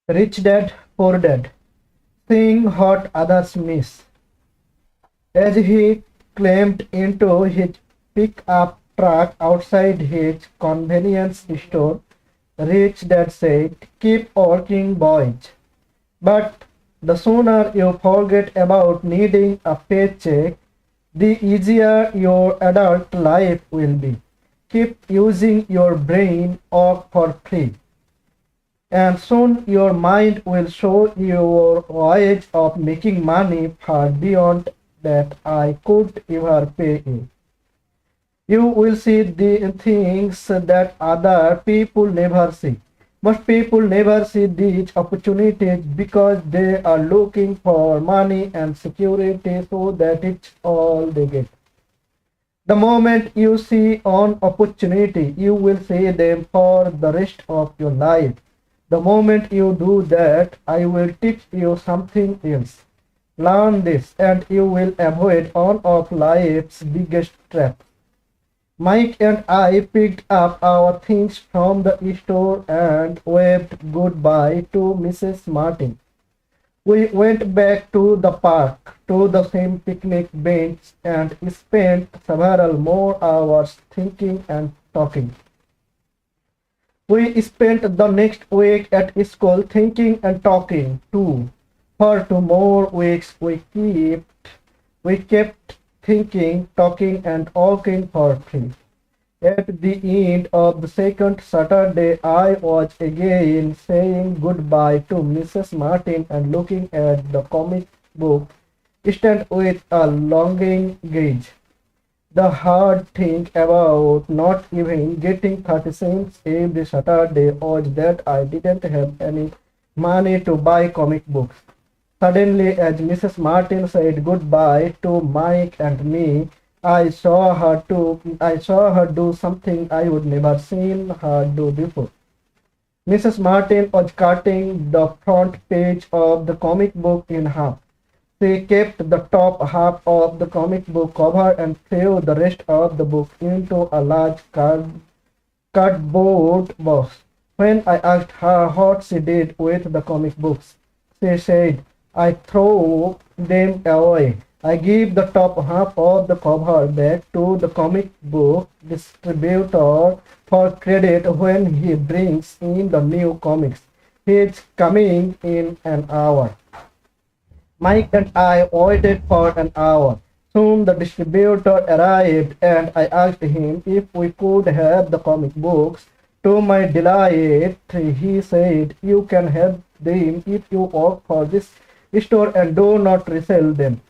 Rich Dad, Poor Dad, seeing what others miss. As he climbed into his pickup truck outside his convenience store, Rich Dad said, "Keep working, boys. But the sooner you forget about needing a paycheck, the easier your adult life will be. Keep using your brain work for free, and soon your mind will show your ways of making money far beyond that I could ever pay you. You will see the things that other people never see. Most people never see these opportunities because they are looking for money and security, so that it's all they get. The moment you see an opportunity, you will see them for the rest of your life. The moment you do that, I will teach you something else. Learn this, and you will avoid one of life's biggest traps. Mike and I picked up our things from the store and waved goodbye to Mrs. Martin. We went back to the park, to the same picnic bench, and spent several more hours thinking and talking. We spent the next week at school thinking and talking too. For 2 more weeks we kept thinking, talking and walking for free. At the end of the second Saturday, I was again saying goodbye to Mrs. Martin and looking at the comic book stand with a longing gaze. The hard thing about not even getting 30 cents every Saturday was that I didn't have any money to buy comic books. Suddenly, as Mrs. Martin said goodbye to Mike and me, I saw her do something I would never seen her do before. Mrs. Martin was cutting the front page of the comic book in half. She kept the top half of the comic book cover and threw the rest of the book into a large cardboard box. When I asked her what she did with the comic books, she said, "I throw them away. I give the top half of the cover back to the comic book distributor for credit when he brings in the new comics. He's coming in an hour." Mike and I waited for an hour. Soon the distributor arrived and I asked him if we could have the comic books. To my delight, he said, "You can have them if you work for this store and do not resell them."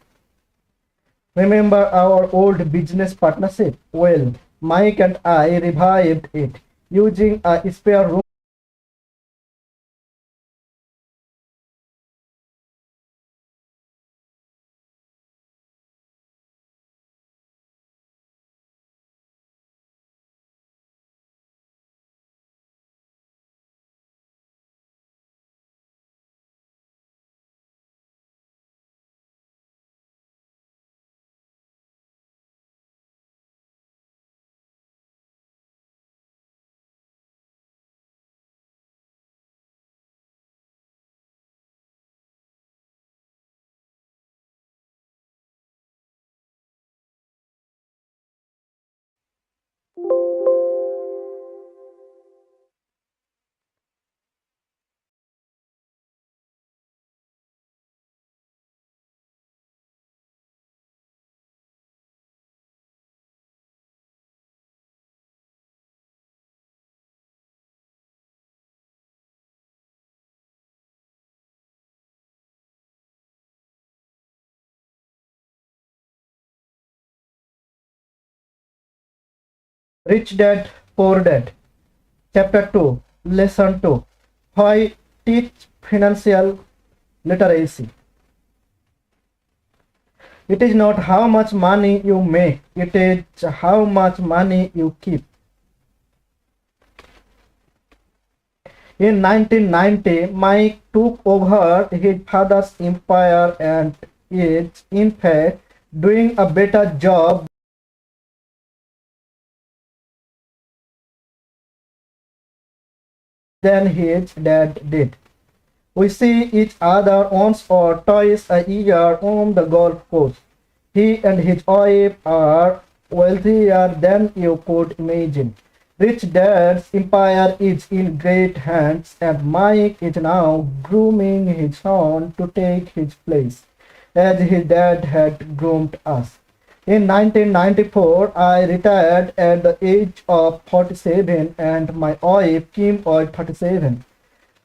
Remember our old business partnership? Well, Mike and I revived it using a spare room. Rich Dad, Poor Dad. Chapter 2, Lesson 2. Why teach financial literacy? It is not how much money you make, it is how much money you keep. In 1990, Mike took over his father's empire and is, in fact, doing a better job than his dad did. We see each other once or twice a year on the golf course. He and his wife are wealthier than you could imagine. Rich Dad's empire is in great hands, and Mike is now grooming his son to take his place, as his dad had groomed us. In 1994, I retired at the age of 47, and my wife came at 37.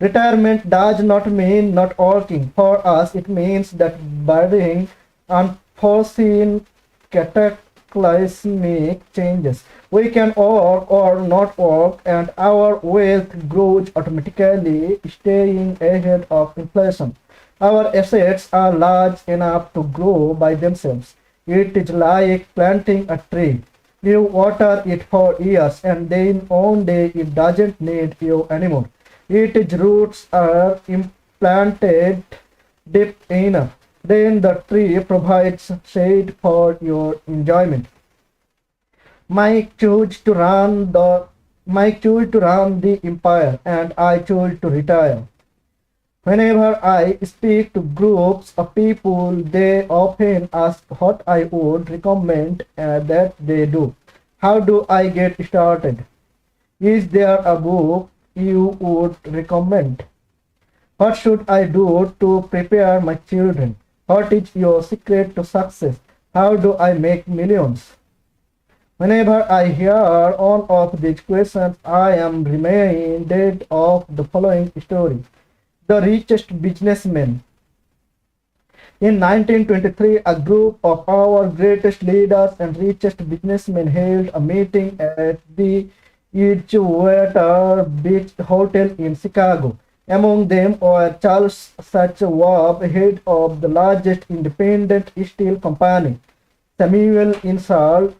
Retirement does not mean not working. For us, it means that barring unforeseen cataclysmic changes, we can work or not work, and our wealth grows automatically, staying ahead of inflation. Our assets are large enough to grow by themselves. It is like planting a tree. You water it for years, and then one day it doesn't need you anymore. Its roots are implanted deep enough. Then the tree provides shade for your enjoyment. Mike chose to run the Mike chose to run the empire, and I chose to retire. Whenever I speak to groups of people, they often ask what I would recommend that they do. How do I get started? Is there a book you would recommend? What should I do to prepare my children? What is your secret to success? How do I make millions? Whenever I hear one of these questions, I am reminded of the following story. The richest businessman. In 1923, a group of our greatest leaders and richest businessmen held a meeting at the Edgewater Beach Hotel in Chicago. Among them were Charles Schwab, head of the largest independent steel company, Samuel Insull,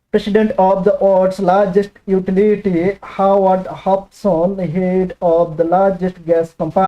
president of the world's largest utility, Howard Hobson, head of the largest gas company,